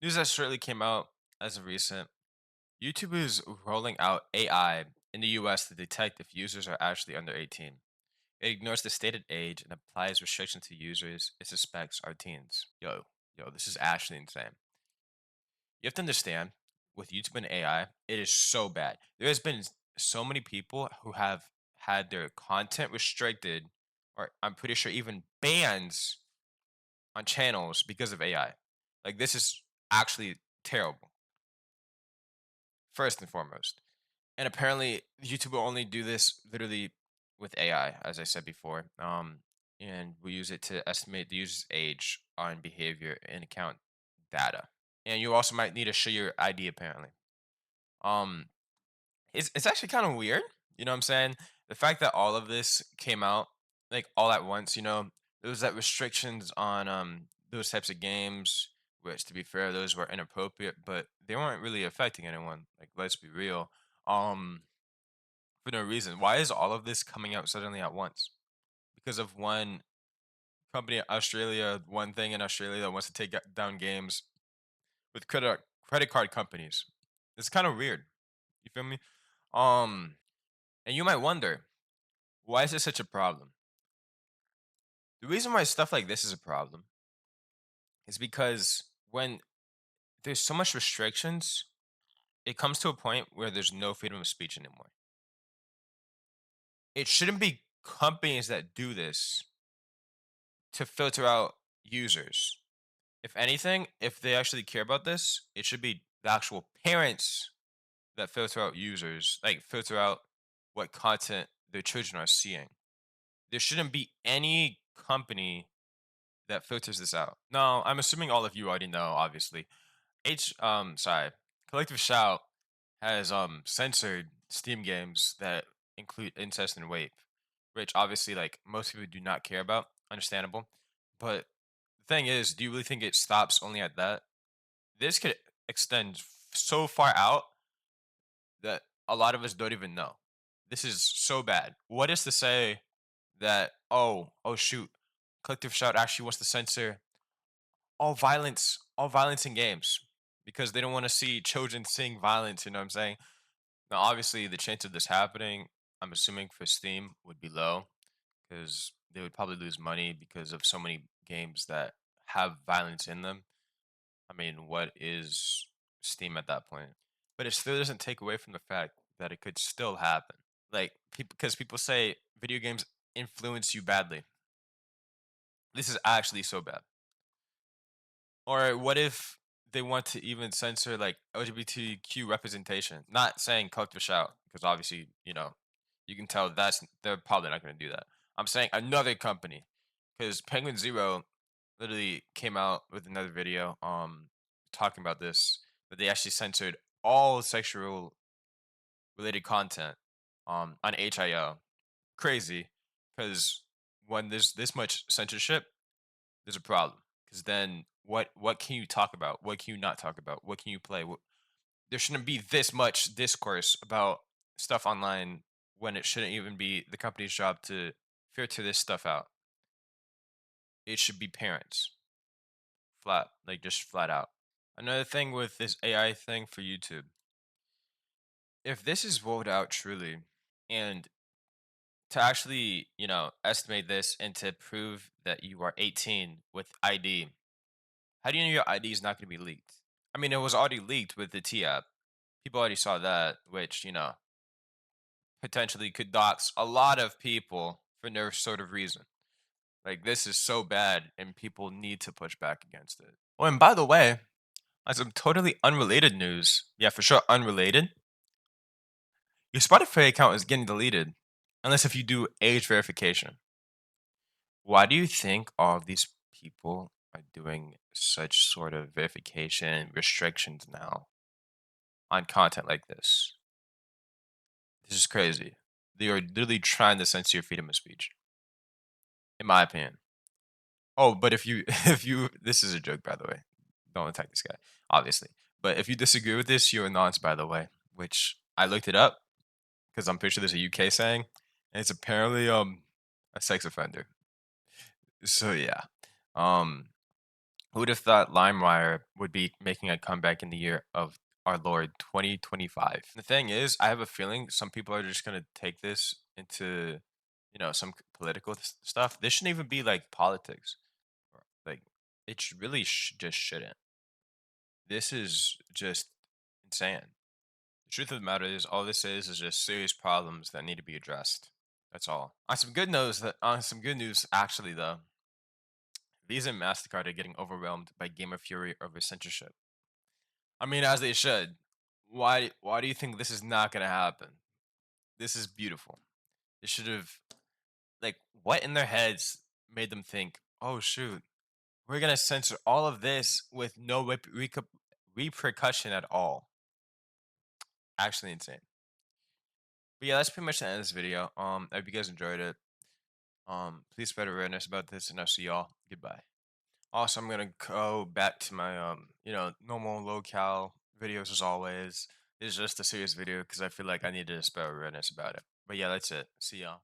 News that shortly came out as of recent. YouTube is rolling out AI in the US to detect if users are actually under 18. It ignores the stated age and applies restrictions to users it suspects are teens. Yo, this is actually insane. You have to understand, with YouTube and AI, it is so bad. There has been so many people who have had their content restricted, or I'm pretty sure even bans on channels because of AI. Like, this is actually terrible, first and foremost. And apparently, YouTube will only do this literally with AI, as I said before. And we use it to estimate the user's age on behavior and account data. And you also might need to show your ID apparently. Um, it's actually kind of weird. You know what I'm saying? The fact that all of this came out like all at once, there was that restrictions on those types of games, which to be fair, those were inappropriate, but they weren't really affecting anyone. Like, let's be real. Um, for no reason. Why is all of this coming out suddenly at once? Because of one company in Australia, one thing in Australia that wants to take down games with credit card companies. It's kind of weird. You feel me? Um, and you might wonder, why is this such a problem? The reason why stuff like this is a problem is because when there's so much restrictions, it comes to a point where there's no freedom of speech anymore. It shouldn't be companies that do this to filter out users. If anything, if they actually care about this, it should be the actual parents that filter out users, like filter out what content their children are seeing. There shouldn't be any company that filters this out. No, I'm assuming all of you already know, obviously. Collective Shout has censored Steam games that include incest and rape, which obviously like most people do not care about. Understandable. But the thing is, do you really think it stops only at that? This could extend so far out that a lot of us don't even know. This is so bad. What is to say that oh shoot, Collective Shout actually wants to censor all violence in games because they don't want to see children seeing violence, you know what I'm saying? Now obviously the chance of this happening, I'm assuming for Steam would be low because they would probably lose money because of so many games that have violence in them. I mean, what is Steam at that point? But it still doesn't take away from the fact that it could still happen. Like, because people say video games influence you badly. This is actually so bad. Or what if they want to even censor like LGBTQ representation? Not saying Collective Shout, because obviously, you can tell they're probably not going to do that. I'm saying another company, because Penguin Zero literally came out with another video talking about this, but they actually censored all sexual related content on HIO. Crazy, because when there's this much censorship, there's a problem. Because then what can you talk about? What can you not talk about? What can you play? There shouldn't be this much discourse about stuff online when it shouldn't even be the company's job to filter this stuff out. It should be parents, just flat out. Another thing with this AI thing for YouTube, if this is rolled out truly, and to actually, estimate this and to prove that you are 18 with ID, how do you know your ID is not going to be leaked? I mean, it was already leaked with the T app. People already saw that, which, potentially could dox a lot of people for no sort of reason. Like, this is so bad, and people need to push back against it. Oh, and by the way, on some totally unrelated news, yeah, for sure, unrelated, your Spotify account is getting deleted unless if you do age verification. Why do you think all of these people are doing such sort of verification restrictions now on content like this? This is crazy. They are literally trying to censor your freedom of speech, in my opinion. Oh, but if you, if you, this is a joke, by the way. Don't attack this guy, obviously. But if you disagree with this, you're a nonce, by the way. Which I looked it up because I'm pretty sure there's a UK saying, and it's apparently a sex offender. So yeah, um, Who would have thought LimeWire would be making a comeback in the year of our Lord 2025? The thing is, I have a feeling some people are just gonna take this into, some political stuff. This shouldn't even be like politics. Like, really just shouldn't. This is just insane. The truth of the matter is, all this is just serious problems that need to be addressed. That's all. On some good news, actually, though, Visa and Mastercard are getting overwhelmed by Gamer Fury over censorship. I mean, as they should. Why do you think this is not gonna happen? This is beautiful. They should have, like, what in their heads made them think, oh shoot, we're gonna censor all of this with no repercussion at all. Actually insane. But yeah, that's pretty much the end of this video. I hope you guys enjoyed it. Please spread awareness about this, and I'll see y'all. Goodbye. Also, I'm gonna go back to my normal low cal videos as always. This is just a serious video because I feel like I need to spread awareness about it. But yeah, that's it. See y'all.